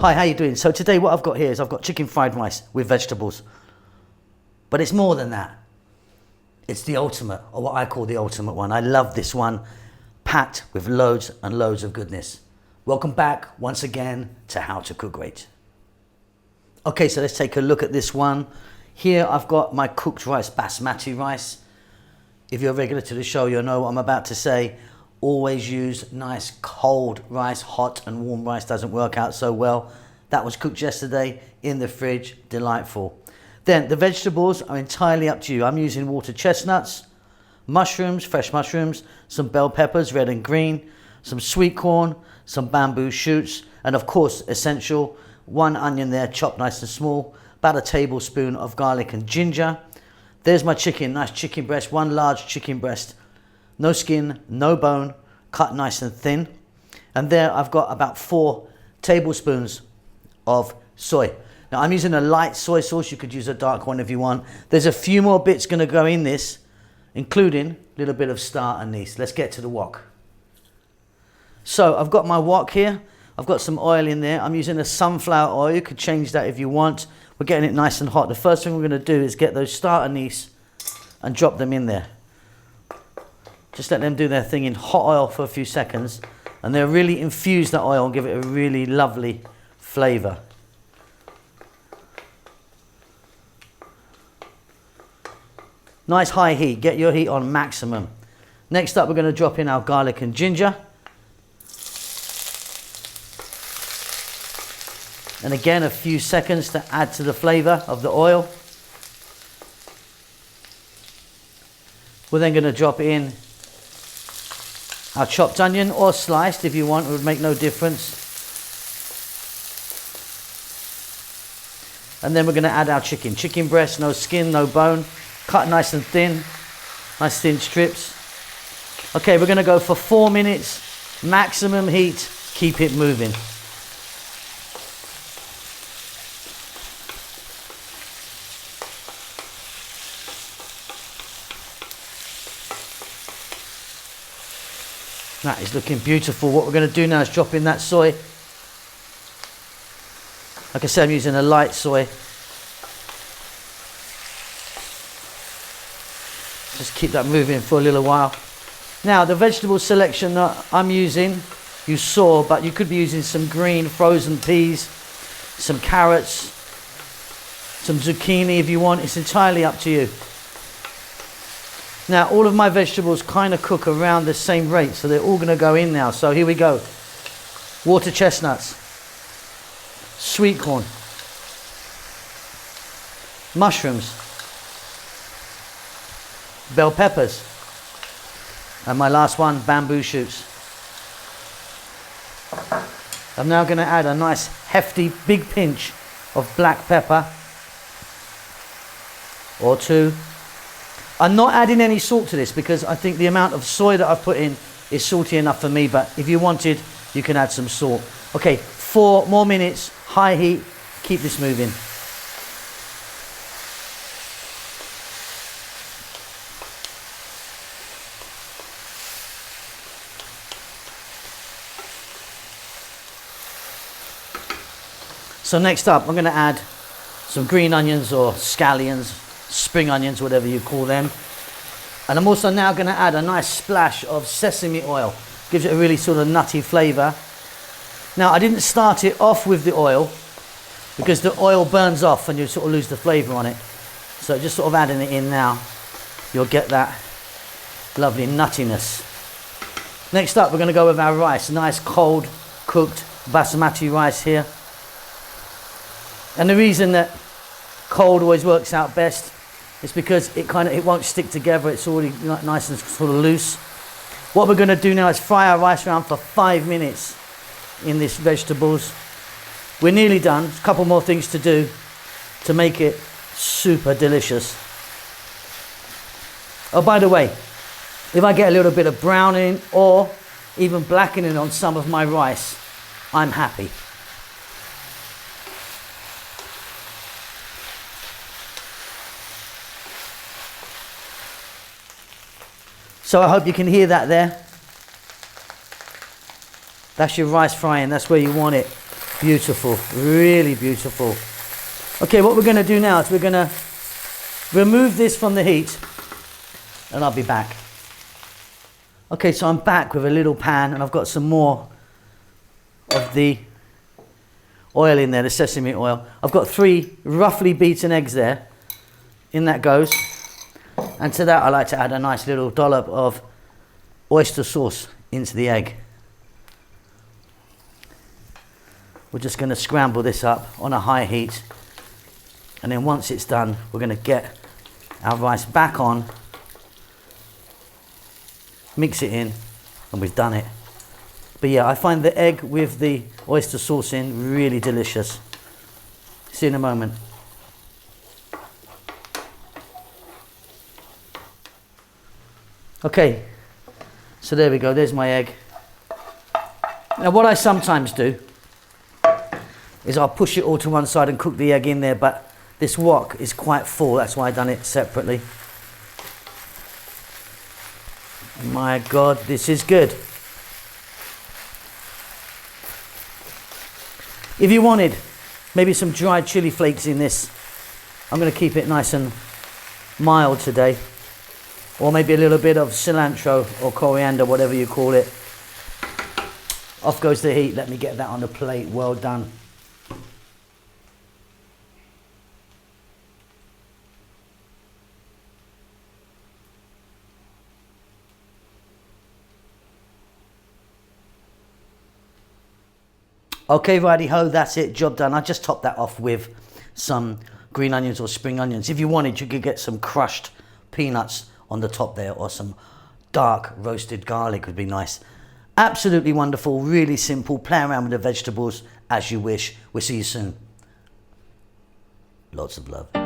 Hi, how you doing? So today what I've got here is I've got chicken fried rice with vegetables. But it's more than that. It's the ultimate, or what I call the ultimate one. I love this one, packed with loads and loads of goodness. Welcome back once again to How to Cook Great. Okay, so let's take a look at this one. Here I've got my cooked rice, basmati rice. If you're a regular to the show, you'll know what I'm about to say. Always use nice cold rice. Hot and warm rice doesn't work out so well. That was cooked yesterday in the fridge, delightful. Then the vegetables are entirely up to you. I'm using water chestnuts, mushrooms, fresh mushrooms, some bell peppers, red and green, some sweet corn, some bamboo shoots, and of course, essential, 1 onion there, chopped nice and small, about a tablespoon of garlic and ginger. There's my chicken, nice chicken breast, 1 large chicken breast, no skin, no bone, cut nice and thin. And there I've got about 4 tablespoons of soy. Now I'm using a light soy sauce. You could use a dark one if you want. There's a few more bits going to go in this, including a little bit of star anise. Let's get to the wok. So I've got my wok here. I've got some oil in there. I'm using a sunflower oil. You could change that if you want. We're getting it nice and hot. The first thing we're going to do is get those star anise and drop them in there. Just let them do their thing in hot oil for a few seconds, and they'll really infuse that oil and give it a really lovely flavor. Nice high heat. Get your heat on maximum. Next up, we're going to drop in our garlic and ginger. And again, a few seconds to add to the flavor of the oil. We're then going to drop in our chopped onion, or sliced if you want, it would make no difference. And then we're going to add our chicken. Chicken breast, no skin, no bone, cut nice and thin, nice thin strips. Okay, we're going to go for 4 minutes, maximum heat, keep it moving. That is looking beautiful. What we're going to do now is drop in that soy. Like I said, I'm using a light soy. Just keep that moving for a little while. Now, the vegetable selection that I'm using, you saw, but you could be using some green frozen peas, some carrots, some zucchini if you want. It's entirely up to you. Now, all of my vegetables kind of cook around the same rate, so they're all going to go in now. So here we go. Water chestnuts, sweet corn, mushrooms, bell peppers, and my last one, bamboo shoots. I'm now going to add a nice hefty big pinch of black pepper, or 2. I'm not adding any salt to this because I think the amount of soy that I've put in is salty enough for me, but if you wanted, you can add some salt. Okay, 4 more minutes, high heat, keep this moving. So next up, I'm going to add some green onions or scallions, spring onions, whatever you call them. And I'm also now going to add a nice splash of sesame oil. Gives it a really sort of nutty flavor. Now, I didn't start it off with the oil because the oil burns off and you sort of lose the flavor on it. So just sort of adding it in now, you'll get that lovely nuttiness. Next up, we're going to go with our rice. Nice cold cooked basmati rice here. And the reason that cold always works out best is because it won't stick together. It's already nice and sort of loose. What we're going to do now is fry our rice around for 5 minutes in this vegetables. We're nearly done. There's a couple more things to do to make it super delicious. Oh, by the way, if I get a little bit of browning or even blackening on some of my rice, I'm happy. So I hope you can hear that there. That's your rice frying, that's where you want it. Beautiful, really beautiful. Okay, what we're going to do now is we're going to remove this from the heat and I'll be back. Okay, so I'm back with a little pan and I've got some more of the oil in there, the sesame oil. I've got 3 roughly beaten eggs there. In that goes. And to that I like to add a nice little dollop of oyster sauce into the egg. We're just going to scramble this up on a high heat. And then once it's done, we're going to get our rice back on, mix it in, and we've done it. But yeah, I find the egg with the oyster sauce in really delicious. See you in a moment. Okay, so there we go, there's my egg. Now what I sometimes do is I'll push it all to one side and cook the egg in there, but this wok is quite full, that's why I've done it separately. My God, this is good. If you wanted maybe some dried chili flakes in this, I'm going to keep it nice and mild today. Or maybe a little bit of cilantro or coriander, whatever you call it. Off goes the heat. Let me get that on the plate. Well done. Okay, righty ho, that's it, job done. I just topped that off with some green onions or spring onions. If you wanted, you could get some crushed peanuts on the top there, or some dark roasted garlic would be nice. Absolutely wonderful, really simple. Play around with the vegetables as you wish. We'll see you soon. Lots of love.